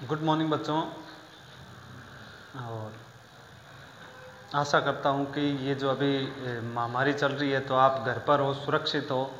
Good morning बच्चों। और आशा करता हूँ कि ये जो अभी महामारी चल रही है तो आप घर पर हो, सुरक्षित हो।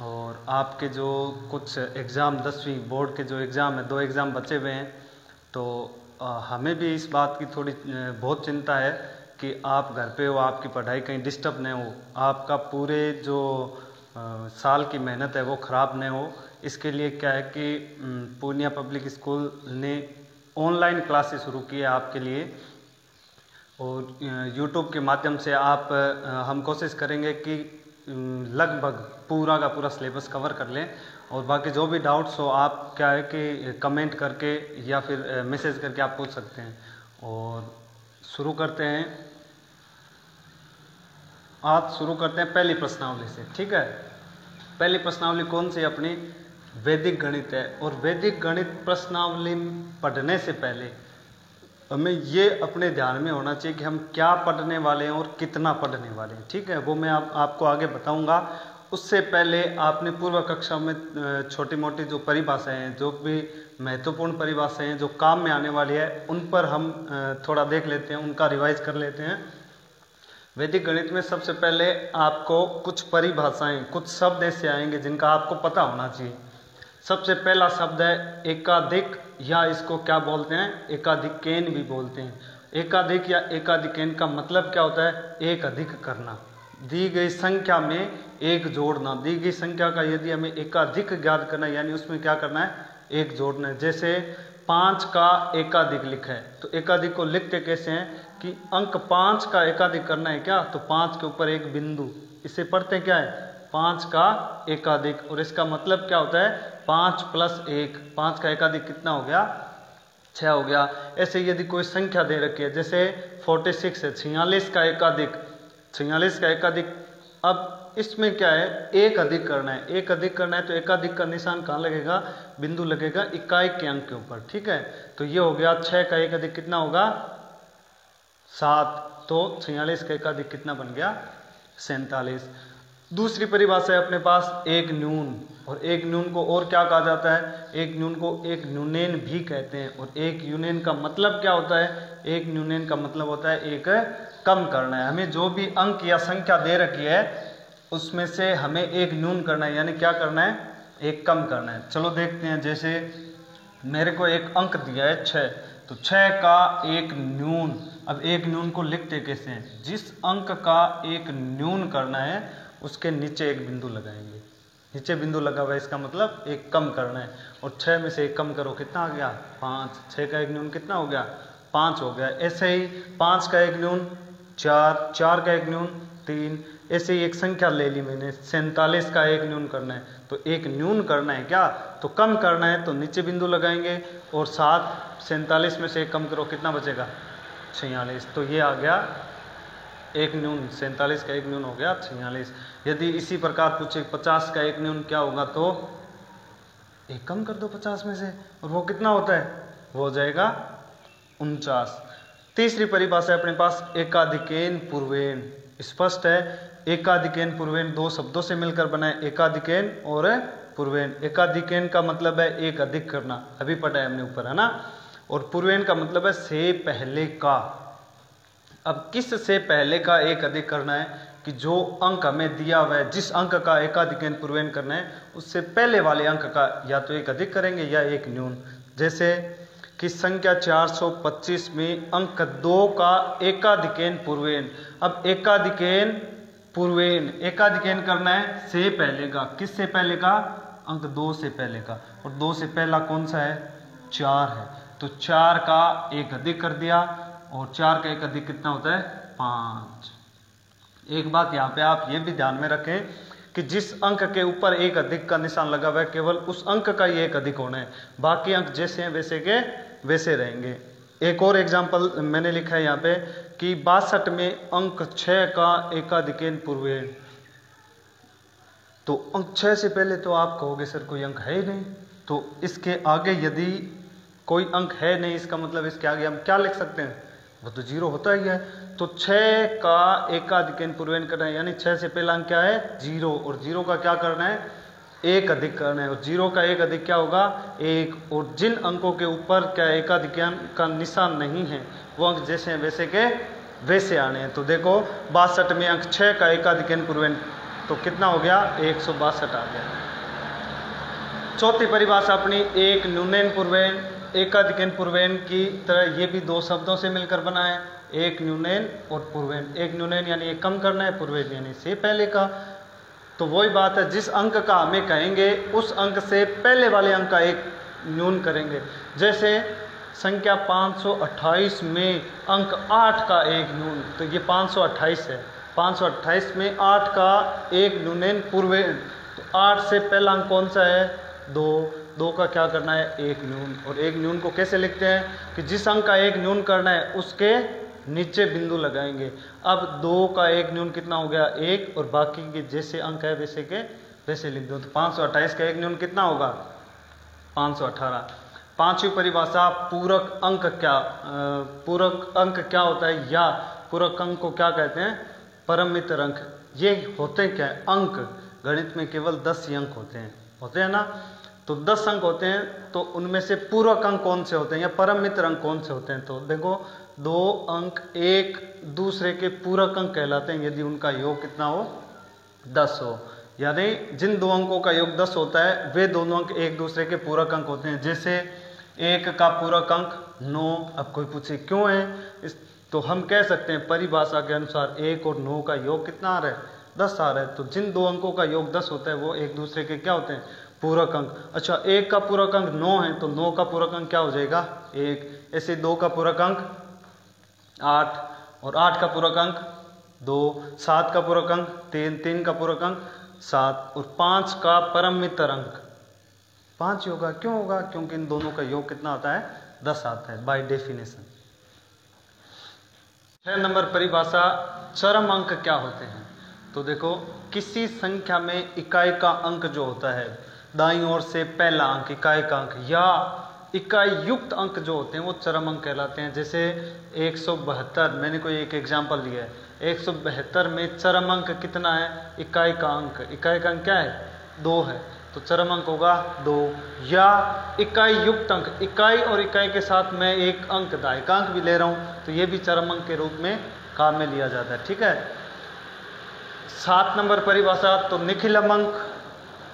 और आपके जो कुछ एग्ज़ाम 10वीं बोर्ड के जो एग्ज़ाम है, 2 एग्ज़ाम बचे हुए हैं, तो हमें भी इस बात की थोड़ी बहुत चिंता है कि आप घर पे हो, आपकी पढ़ाई कहीं डिस्टर्ब नहीं हो, आपका पूरे जो साल की मेहनत है वो ख़राब नहीं हो। इसके लिए क्या है कि पूर्णिया पब्लिक स्कूल ने ऑनलाइन क्लासेस शुरू की है आपके लिए। और यूट्यूब के माध्यम से आप हम कोशिश करेंगे कि लगभग पूरा का पूरा सिलेबस कवर कर लें। और बाकी जो भी डाउट्स हो आप क्या है कि कमेंट करके या फिर मैसेज करके आप पूछ सकते हैं। और शुरू करते हैं, आज शुरू करते हैं पहली प्रश्नावली से। ठीक है, पहली प्रश्नावली कौन सी अपनी? वैदिक गणित है। और वैदिक गणित प्रश्नावली पढ़ने से पहले हमें ये अपने ध्यान में होना चाहिए कि हम क्या पढ़ने वाले हैं और कितना पढ़ने वाले हैं। ठीक है, वो मैं आपको आगे बताऊंगा। उससे पहले आपने पूर्व कक्षा में छोटी मोटी जो परिभाषाएं हैं, जो भी महत्वपूर्ण परिभाषाएं हैं जो काम में आने वाली है, उन पर हम थोड़ा देख लेते हैं, उनका रिवाइज कर लेते हैं। वैदिक गणित में सबसे पहले आपको कुछ परिभाषाएं, कुछ शब्द ऐसे आएंगे जिनका आपको पता होना चाहिए। सबसे पहला शब्द है एकाधिक, या इसको क्या बोलते हैं? एकाधिकेन भी बोलते हैं। एकाधिक या एकाधिकेन का मतलब क्या होता है? एक अधिक करना, दी गई संख्या में एक जोड़ना। दी गई संख्या का यदि हमें एकाधिक ज्ञात करना है, यानी उसमें क्या करना है? एक जोड़ना है। जैसे 5 का एकाधिक लिखा है, तो एकाधिक को लिखते कैसे हैं कि अंक 5 का एकाधिक करना है क्या, तो 5 के ऊपर एक बिंदु, इसे पढ़ते क्या है? 5 का एकाधिक। और इसका मतलब क्या होता है? 5 + 1, 5 का एकाधिक कितना हो गया? 6 हो गया। ऐसे यदि कोई संख्या दे रखी है, जैसे 46 है, 46 का एकाधिक, 46 का एकाधिक। अब इसमें क्या है? एक अधिक करना है। एक अधिक करना है तो एकाधिक का निशान कहाँ लगेगा? बिंदु लगेगा इकाई के अंक के ऊपर। ठीक है, तो ये हो गया 6 का एकाधिक कितना होगा? 7। तो 46 का एकाधिक कितना बन गया? 47। दूसरी परिभाषा है अपने पास एक न्यून। और एक न्यून को और क्या कहा जाता है? एक न्यून को एक न्यूनेन भी कहते हैं। और एक न्यूनेन का मतलब क्या होता है? एक न्यूनेन का मतलब होता है एक कम करना है। हमें जो भी अंक या संख्या दे रखी है उसमें से हमें एक न्यून करना है, यानी क्या करना है? एक कम करना है। चलो देखते हैं। जैसे मेरे को एक अंक दिया है 6, तो 6 का एक न्यून। अब एक न्यून को लिखते कैसे हैं? जिस अंक का एक न्यून करना है उसके नीचे एक बिंदु लगाएंगे। नीचे बिंदु लगा हुआ है, इसका मतलब एक कम करना है। और 6 में से एक कम करो, कितना आ गया? 5। 6 का एक न्यून कितना हो गया? 5 हो गया। ऐसे ही 5 का एक न्यून 4, 4 का एक न्यून 3। ऐसे ही एक संख्या ले ली मैंने, 47 का एक न्यून करना है। तो एक न्यून करना है क्या, तो कम करना है, तो नीचे बिंदु लगाएंगे। और 7, 47 में से एक कम करो, कितना बचेगा? 46। तो ये आ गया एक न्यून। 47 का एक न्यून हो गया 46। यदि इसी प्रकार पूछे 50 का एक न्यून क्या होगा, तो एक कम कर दो 50 में से, और वो कितना होता है? वो हो जाएगा 49। तीसरी परिभाषा है अपने पास एकाधिकेन पूर्वेन। स्पष्ट है, एकाधिकेन पूर्वेन दो शब्दों से मिलकर बना है, एकाधिकेन और पूर्वेन। एकाधिकेन का मतलब है एक अधिक करना, अभी पढ़ा है हमने ऊपर, है ना। और पूर्वेन का मतलब है से पहले का। अब किस से पहले का एक अधिक करना है कि जो अंक हमें दिया हुआ है, जिस अंक का एकाधिकेन पूर्वेन करना है उससे पहले वाले अंक का या तो एक अधिक करेंगे या एक न्यून। जैसे कि संख्या 425 में अंक 2 का एकाधिकेन पूर्वेन। अब एकाधिकेन पूर्वेन, एकाधिकेन करना है से पहले का। किस से पहले का? अंक 2 से पहले का। और 2 से पहला कौन सा है? 4 है। तो 4 का एक अधिक कर दिया, और 4 का एक अधिक कितना होता है? 5। एक बात यहाँ पे आप ये भी ध्यान में रखें कि जिस अंक के ऊपर एक अधिक का निशान लगा हुआ है, केवल उस अंक का ही एक अधिक होना है, बाकी अंक जैसे हैं वैसे के वैसे रहेंगे। एक और एग्जाम्पल मैंने लिखा है यहाँ पे कि 62 में अंक 6 का एकाधिकेन पूर्वेन। तो अंक 6 से पहले तो आप कहोगे सर कोई अंक है ही नहीं, तो इसके आगे यदि कोई अंक है नहीं, इसका मतलब इसके आगे हम क्या लिख सकते हैं? वो तो 0 होता ही है। तो 6 का एकाधिकेन पूर्वेन करना है, यानी 6 से पहला अंक क्या है? 0। और 0 का क्या करना है? एक अधिक करना है, और 0 का एक अधिक क्या होगा 1, और जिन अंकों के ऊपर क्या एकाधिक का निशान नहीं है वो अंक जैसे हैं वैसे के वैसे आने हैं। तो देखो 62 में अंक 6 का एकाधिक पूर्वेन तो कितना हो गया 162 आ गया। चौथी परिभाषा अपनी एक न्यूनैन पूर्वेन एकाधिक पूर्वेन की तरह ये भी दो शब्दों से मिलकर बना है, एक न्यूनैन और पूर्वेन। एक न्यूनैन यानी एक कम करना है, पूर्वेन यानी से पहले का। तो वही बात है, जिस अंक का हमें कहेंगे उस अंक से पहले वाले अंक का एक न्यून करेंगे। जैसे संख्या 528 में अंक 8 का एक न्यून, तो ये 528 है, 528 में 8 का एक न्यूनैन पूर्वेन, तो 8 से पहला अंक कौन सा है 2, 2 का क्या करना है एक न्यून। और एक न्यून को कैसे लिखते हैं कि जिस अंक का एक न्यून करना है उसके नीचे बिंदु लगाएंगे। अब 2 का एक न्यून कितना हो गया 1, और बाकी के जैसे अंक है वैसे के वैसे लिख दो। तो 528 का एक न्यून कितना होगा 518। पांचवी परिभाषा पूरक अंक पूरक अंक क्या होता है, या पूरक अंक को क्या कहते हैं परम मित्र अंक। ये होते क्या है अंक, गणित में केवल 10 ही अंक होते हैं ना, तो 10 अंक होते हैं, तो उनमें से पूरक अंक कौन से होते हैं या परम मित्र अंक कौन से होते हैं। तो देखो 2 अंक एक दूसरे के पूरक अंक कहलाते हैं यदि उनका योग कितना हो 10 हो, यानी जिन दो अंकों का योग 10 होता है वे दोनों अंक एक दूसरे के पूरक अंक होते हैं। जैसे 1 का पूरक अंक 9। अब कोई पूछे क्यों है तो हम कह सकते हैं परिभाषा के अनुसार 1 और 9 का योग कितना आ रहा है 10 आ रहा है, तो जिन दो अंकों का योग 10 होता है वो एक दूसरे के क्या होते हैं पूरक अंक। अच्छा 1 का पूरक अंक 9 है तो 9 का पूरक अंक क्या हो जाएगा 1। ऐसे 2 का पूरक अंक 8, और 8 का पूरक अंक 2, 7 का पूरक अंक 3, 3 का पूरक अंक 7, और 5 का परम मित्र अंक 5 होगा। क्यों होगा, क्योंकि इन दोनों का योग कितना आता है 10 आता है बाय डेफिनेशन। 6 नंबर परिभाषा चरम अंक क्या होते हैं। तो देखो किसी संख्या में इकाई का अंक जो होता है दाईं ओर से पहला अंक इकाई का अंक या इकाई युक्त अंक जो होते हैं वो चरम अंक कहलाते हैं। जैसे 172 मैंने कोई एक एग्जांपल लिया है, 172 में चरम अंक कितना है इकाई का अंक, इकाई का अंक क्या है 2 है, तो चरम अंक होगा 2। या इकाई युक्त अंक, इकाई और इकाई के साथ मैं एक अंक दायिकांक भी ले रहा हूं तो ये भी चरम अंक के रूप में काम में लिया जाता है। ठीक है। 7 नंबर परिभाषा तो निखिलम अंक,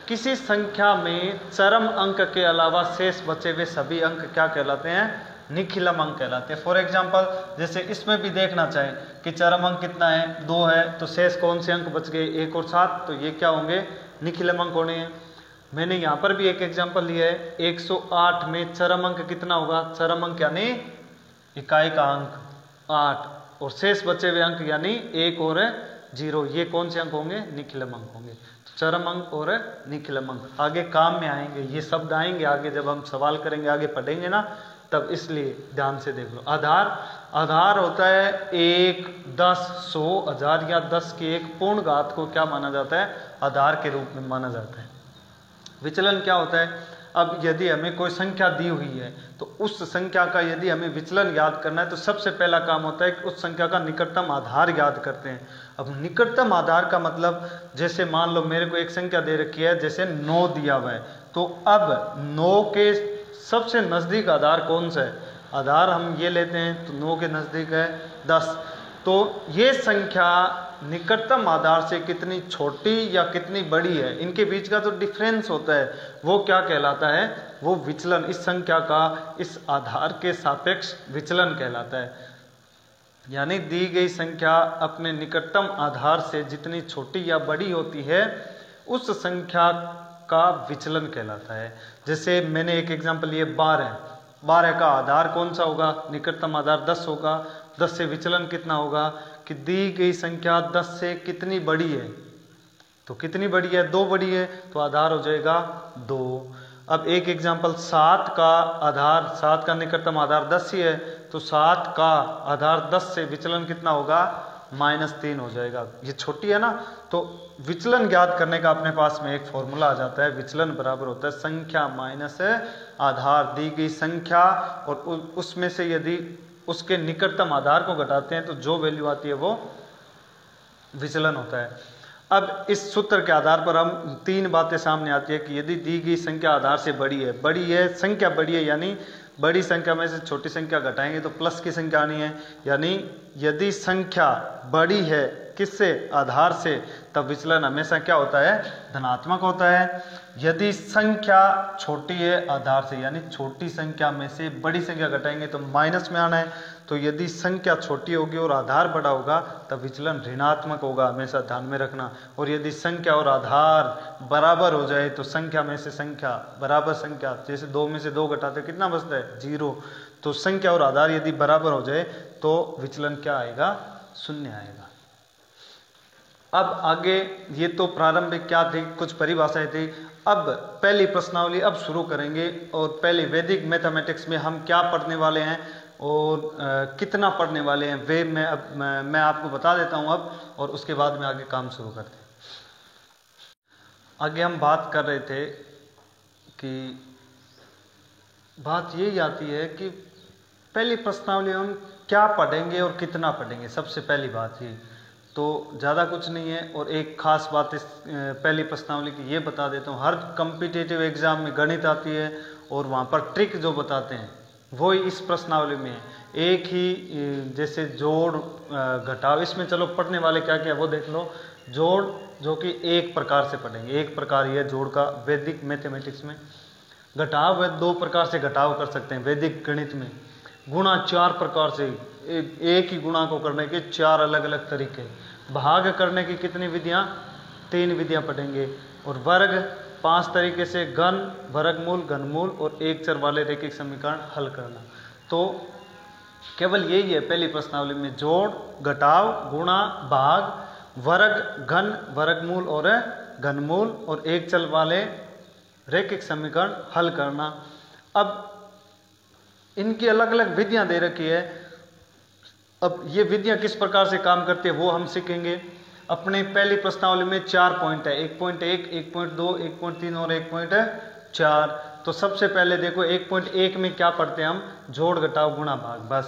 किसी संख्या में चरम अंक के अलावा शेष बचे हुए सभी अंक क्या कहलाते हैं निखिलम अंक कहलाते हैं। फॉर एग्जांपल जैसे इसमें भी देखना चाहें कि चरम अंक कितना है 2 है, तो शेष कौन से अंक बच गए 1 और 7, तो ये क्या होंगे निखिलम अंक होने हैं। मैंने यहाँ पर भी एक एग्जांपल लिया है 108 में चरम अंक कितना होगा, चरम अंक यानी इकाई का अंक 8 और शेष बचे हुए अंक यानी 1 और 0, ये कौन से अंक होंगे निखिलम अंक होंगे। तो चरम अंक और निखिलम अंक आगे काम में आएंगे, ये शब्द आएंगे आगे जब हम सवाल करेंगे आगे पढ़ेंगे ना, तब इसलिए ध्यान से देख लो। आधार, आधार होता है 1, 10, 100, 1000 या 10 की एक पूर्ण घात को क्या माना जाता है आधार के रूप में माना जाता है। विचलन क्या होता है, अब यदि हमें कोई संख्या दी हुई है तो उस संख्या का यदि हमें विचलन याद करना है तो सबसे पहला काम होता है कि उस संख्या का निकटतम आधार याद करते हैं। अब निकटतम आधार का मतलब जैसे मान लो मेरे को एक संख्या दे रखी है जैसे 9 दिया हुआ है, तो अब 9 के सबसे नज़दीक आधार कौन सा है, आधार हम ये लेते हैं तो 9 के नज़दीक है 10, तो ये संख्या निकटतम आधार से कितनी छोटी या कितनी बड़ी है इनके बीच का जो डिफरेंस होता है वो क्या कहलाता है, वो विचलन, इस संख्या का इस आधार के सापेक्ष विचलन कहलाता है। यानी दी गई संख्या अपने निकटतम आधार से जितनी छोटी या बड़ी होती है उस संख्या का विचलन कहलाता है। जैसे मैंने एक एग्जांपल लिए 12, 12 का आधार कौन सा होगा, निकटतम आधार 10 होगा, 10 से विचलन कितना होगा कि दी गई संख्या 10 से कितनी बड़ी है, तो कितनी बड़ी है 2 बड़ी है, तो आधार हो जाएगा 2। अब एक एग्जांपल 7 का आधार, 7 का निकटतम आधार 10 ही है, तो 7 का आधार 10 से विचलन कितना होगा -3 हो जाएगा, ये छोटी है ना। तो विचलन ज्ञात करने का अपने पास में एक फॉर्मूला आ जाता है, विचलन बराबर होता है संख्या माइनस आधार, दी गई संख्या और उसमें से यदि उसके निकटतम आधार को घटाते हैं तो जो वैल्यू आती है वो विचलन होता है। अब इस सूत्र के आधार पर हम 3 बातें सामने आती है कि यदि दी गई संख्या आधार से बड़ी है संख्या बड़ी है, यानी बड़ी संख्या में से छोटी संख्या घटाएंगे तो प्लस की संख्या आनी है, यानी यदि संख्या बड़ी है किससे, आधार से, तब विचलन हमेशा क्या होता है, धनात्मक होता है। यदि संख्या छोटी है आधार से, यानी छोटी संख्या में से बड़ी संख्या घटाएंगे तो माइनस में आना है। तो यदि संख्या छोटी होगी और आधार बड़ा होगा तब विचलन ऋणात्मक होगा, हमेशा ध्यान में रखना। और यदि संख्या और आधार बराबर हो जाए तो संख्या में से संख्या बराबर संख्या, जैसे 2 में से 2 घटाते कितना बचता है, 0। तो संख्या और आधार यदि बराबर हो जाए तो विचलन क्या आएगा, 0 आएगा। अब आगे ये तो प्रारंभिक क्या थी, कुछ परिभाषाएं थी। अब पहली प्रश्नावली अब शुरू करेंगे और पहले वैदिक मैथमेटिक्स में हम क्या पढ़ने वाले हैं और कितना पढ़ने वाले हैं वे मैं आपको बता देता हूं अब, और उसके बाद में आगे काम शुरू करते हैं। आगे हम बात कर रहे थे कि बात यही आती है कि पहली प्रश्नावली हम क्या पढ़ेंगे और कितना पढ़ेंगे, सबसे पहली बात ये तो ज़्यादा कुछ नहीं है। और एक खास बात इस पहली प्रश्नावली की ये बता देता हूँ, हर कॉम्पिटिटिव एग्जाम में गणित आती है और वहाँ पर ट्रिक जो बताते हैं वो इस प्रश्नावली में है। एक ही जैसे जोड़ घटाव, इसमें चलो पढ़ने वाले क्या क्या वो देख लो। जोड़ जो कि एक प्रकार से पढ़ेंगे, एक प्रकार ये जोड़ का वैदिक मैथमेटिक्स में। घटाव वह 2 प्रकार से घटाव कर सकते हैं वैदिक गणित में। गुणा 4 प्रकार से, एक ही गुणा को करने के 4 अलग अलग तरीके। भाग करने की कितनी विधियां, 3 विधियां पढ़ेंगे। और वर्ग 5 तरीके से, घन, वर्गमूल, घनमूल और एक चर वाले रैखिक समीकरण हल करना। तो केवल यही है पहली प्रश्नावली में, जोड़, घटाव, गुणा, भाग, वर्ग, घन, वर्गमूल और घनमूल और एक चर वाले रैखिक समीकरण हल करना। अब इनकी अलग अलग विधियां दे रखी है। अब ये विधियां किस प्रकार से काम करती है वो हम सीखेंगे। अपने पहली प्रश्नावली में 4 पॉइंट है, 1.1, 1.2, 1.3 और 1.4। तो सबसे पहले देखो 1.1 में क्या पढ़ते हैं हम, जोड़, घटाव, गुणा, भाग। बस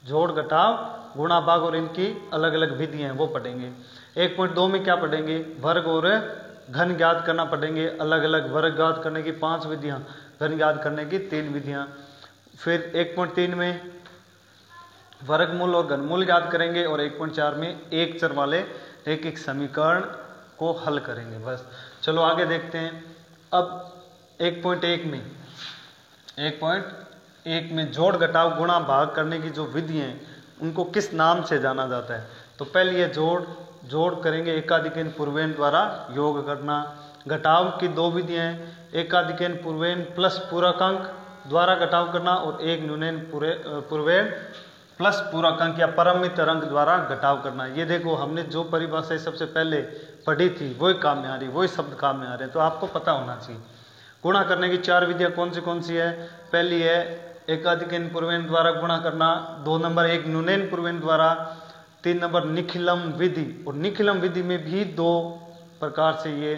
जोड़, घटाव, गुणा, भाग और इनकी अलग अलग विधियां हैं वो पढ़ेंगे। 1.2 में क्या पढ़ेंगे, वर्ग और घन ज्ञात करना पढ़ेंगे। अलग अलग वर्ग ज्ञात करने की 5 विधियां, घन ज्ञात करने की 3 विधियां। फिर 1.3 में वर्गमूल और घनमूल ज्ञात करेंगे और 1.4 में एक चर वाले रैखिक समीकरण को हल करेंगे। बस चलो आगे देखते हैं। अब 1.1 में जोड़, घटाव, गुणा, भाग करने की जो विधि हैं उनको किस नाम से जाना जाता है। तो पहले ये जोड़ करेंगे, एकाधिकन पूर्वेन द्वारा योग करना। घटाव की 2 विधियां हैं, एकाधिकन पूर्वेन प्लस पूरक अंक द्वारा घटाव करना और एक न्यूनन पूर्वेन प्लस पूरक अंक या परमित अंक द्वारा घटाव करना। ये देखो हमने जो परिभाषा सबसे पहले पढ़ी थी वही काम में आ रही, वही शब्द काम में आ रहे हैं, तो आपको पता होना चाहिए। गुणा करने की 4 विधियां कौन सी है। पहली है एकाधिकन पूर्वेन द्वारा गुणा करना, 2 नंबर एक न्यूनन पूर्वेन द्वारा, 3 नंबर निखिलम विधि। और निखिलम विधि में भी 2 प्रकार से ये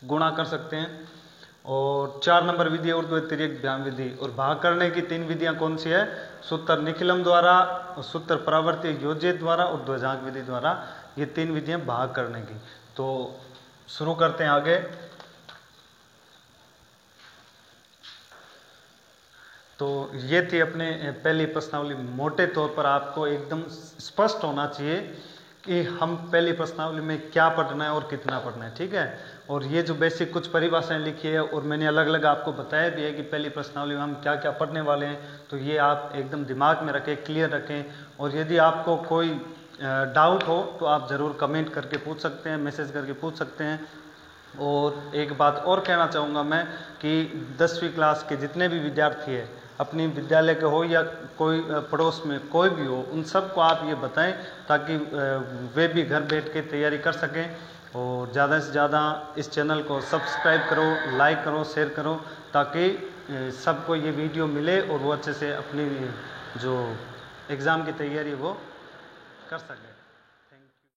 गुणा कर सकते हैं। और 4 नंबर विधि है ऊर्ध्वतिर्यक व्याम विधि। और भाग करने की 3 विधियां कौन सी है, सूत्र निखिलम द्वारा, सूत्र परावर्ती योजित द्वारा और ध्वजांक विधि द्वारा। ये 3 विधियां भाग करने की। तो शुरू करते हैं आगे। तो ये थी अपने पहली प्रश्नावली। मोटे तौर पर आपको एकदम स्पष्ट होना चाहिए कि हम पहली प्रश्नावली में क्या पढ़ना है और कितना पढ़ना है, ठीक है। और ये जो बेसिक कुछ परिभाषाएं लिखी है और मैंने अलग अलग आपको बताया भी है कि पहली प्रश्नावली में हम क्या क्या पढ़ने वाले हैं, तो ये आप एकदम दिमाग में रखें, क्लियर रखें। और यदि आपको कोई डाउट हो तो आप ज़रूर कमेंट करके पूछ सकते हैं, मैसेज करके पूछ सकते हैं। और एक बात और कहना चाहूँगा मैं कि 10वीं क्लास के जितने भी विद्यार्थी हैं, अपनी विद्यालय के हो या कोई पड़ोस में कोई भी हो, उन सबको आप ये बताएं ताकि वे भी घर बैठ के तैयारी कर सकें। और ज़्यादा से ज़्यादा इस चैनल को सब्सक्राइब करो, लाइक करो, शेयर करो, ताकि सबको ये वीडियो मिले और वो अच्छे से अपनी जो एग्ज़ाम की तैयारी वो कर सकें।